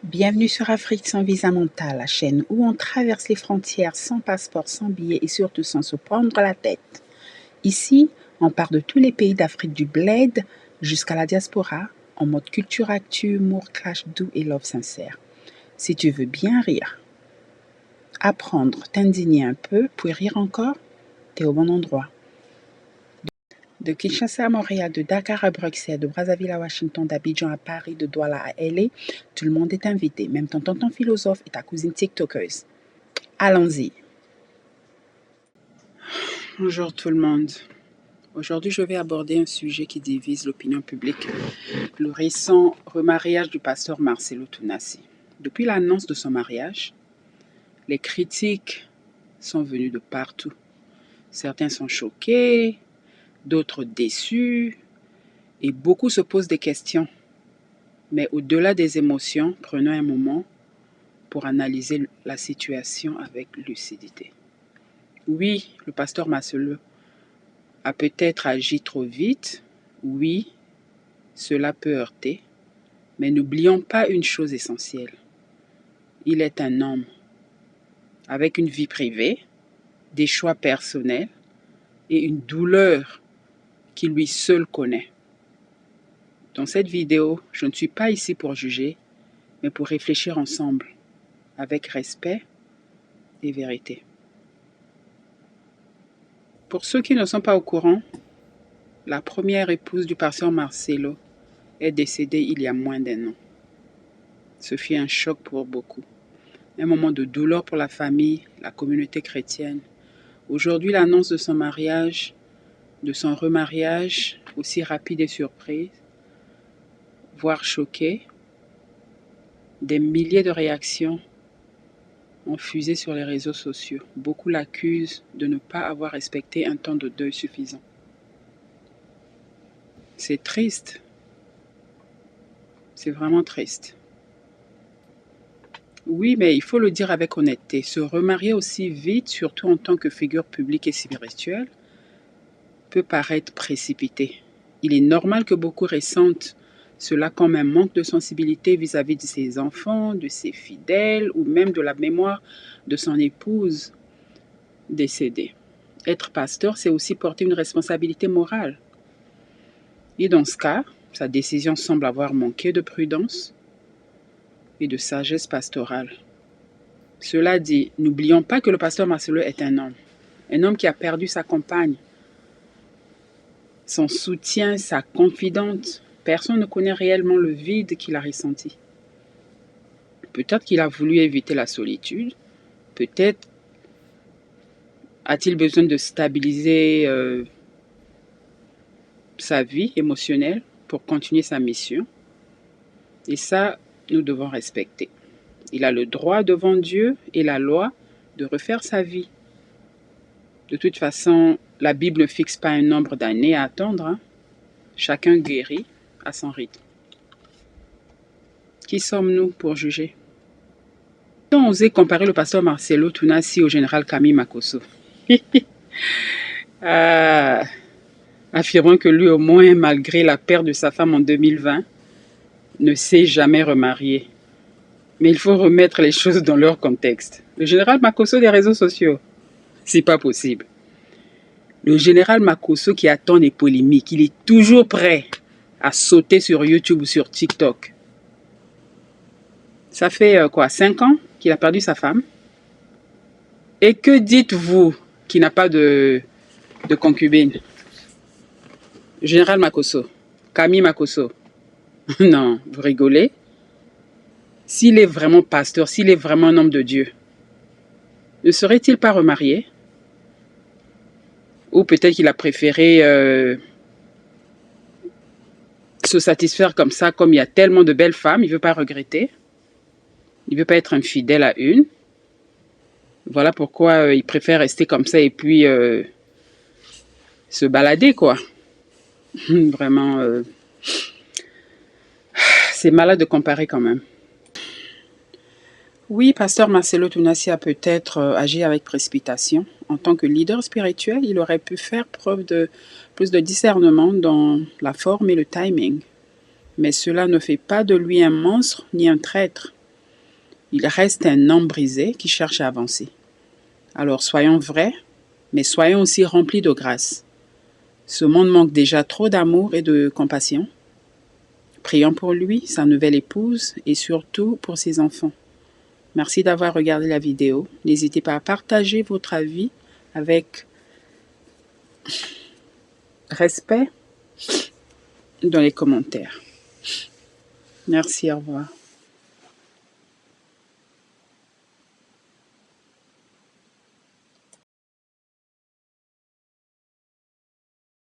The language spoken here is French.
Bienvenue sur Afrique sans visa mental, la chaîne où on traverse les frontières sans passeport, sans billet et surtout sans se prendre la tête. Ici, on part de tous les pays d'Afrique du bled jusqu'à la diaspora, en mode culture actu, humour, clash doux et love sincère. Si tu veux bien rire, apprendre, t'indigner un peu, puis rire encore, t'es au bon endroit. De Kinshasa à Montréal, de Dakar à Bruxelles, de Brazzaville à Washington, d'Abidjan à Paris, de Douala à LA, tout le monde est invité, même ton tonton philosophe et ta cousine tiktokeuse. Allons-y. Bonjour tout le monde. Aujourd'hui, je vais aborder un sujet qui divise l'opinion publique, le récent remariage du pasteur Marcelo Tounassi. Depuis l'annonce de son mariage, les critiques sont venues de partout. Certains sont choqués, d'autres déçus, et beaucoup se posent des questions. Mais au-delà des émotions, prenons un moment pour analyser la situation avec lucidité. Oui, le pasteur Marcelo a peut-être agi trop vite. Oui, cela peut heurter. Mais n'oublions pas une chose essentielle. Il est un homme avec une vie privée, des choix personnels et une douleur qui lui seul connaît. Dans cette vidéo, je ne suis pas ici pour juger, mais pour réfléchir ensemble, avec respect et vérité. Pour ceux qui ne sont pas au courant, la première épouse du pasteur Marcelo est décédée il y a moins d'1 an. Ce fut un choc pour beaucoup. Un moment de douleur pour la famille, la communauté chrétienne. Aujourd'hui, l'annonce de son mariage, de son remariage, aussi rapide et surprise, voire choquée, des milliers de réactions ont fusé sur les réseaux sociaux. Beaucoup l'accusent de ne pas avoir respecté un temps de deuil suffisant. C'est triste. C'est vraiment triste. Oui, mais il faut le dire avec honnêteté. Se remarier aussi vite, surtout en tant que figure publique et spirituelle, peut paraître précipité. Il est normal que beaucoup ressentent cela comme un manque de sensibilité vis-à-vis de ses enfants, de ses fidèles ou même de la mémoire de son épouse décédée. Être pasteur, c'est aussi porter une responsabilité morale. Et dans ce cas, sa décision semble avoir manqué de prudence et de sagesse pastorale. Cela dit, n'oublions pas que le pasteur Marcelo est un homme qui a perdu sa compagne, son soutien, sa confidente. Personne ne connaît réellement le vide qu'il a ressenti. Peut-être qu'il a voulu éviter la solitude, peut-être a-t-il besoin de stabiliser sa vie émotionnelle pour continuer sa mission. Et ça, nous devons respecter. Il a le droit devant Dieu et la loi de refaire sa vie. De toute façon, la Bible ne fixe pas un nombre d'années à attendre. Chacun guérit à son rythme. Qui sommes-nous pour juger? On osé comparer le pasteur Marcelo Tounassi au général Camille Makosso. Affirmant que lui, au moins, malgré la perte de sa femme en 2020, ne s'est jamais remarié. Mais il faut remettre les choses dans leur contexte. Le général Makosso des réseaux sociaux, c'est pas possible. Le général Makosso qui attend des polémiques, il est toujours prêt à sauter sur YouTube ou sur TikTok. Ça fait 5 ans qu'il a perdu sa femme. Et que dites-vous qu'il n'a pas de concubine? Général Makosso, Camille Makosso. Non, vous rigolez? S'il est vraiment pasteur, s'il est vraiment un homme de Dieu, ne serait-il pas remarié? Ou peut-être qu'il a préféré se satisfaire comme ça, comme il y a tellement de belles femmes, il ne veut pas regretter. Il ne veut pas être infidèle à une. Voilà pourquoi il préfère rester comme ça et puis se balader, quoi. Vraiment, c'est malade de comparer quand même. Oui, pasteur Marcelo Tounassi a peut-être agi avec précipitation. En tant que leader spirituel, il aurait pu faire preuve de plus de discernement dans la forme et le timing. Mais cela ne fait pas de lui un monstre ni un traître. Il reste un homme brisé qui cherche à avancer. Alors soyons vrais, mais soyons aussi remplis de grâce. Ce monde manque déjà trop d'amour et de compassion. Prions pour lui, sa nouvelle épouse et surtout pour ses enfants. Merci d'avoir regardé la vidéo. N'hésitez pas à partager votre avis avec respect dans les commentaires. Merci, au revoir.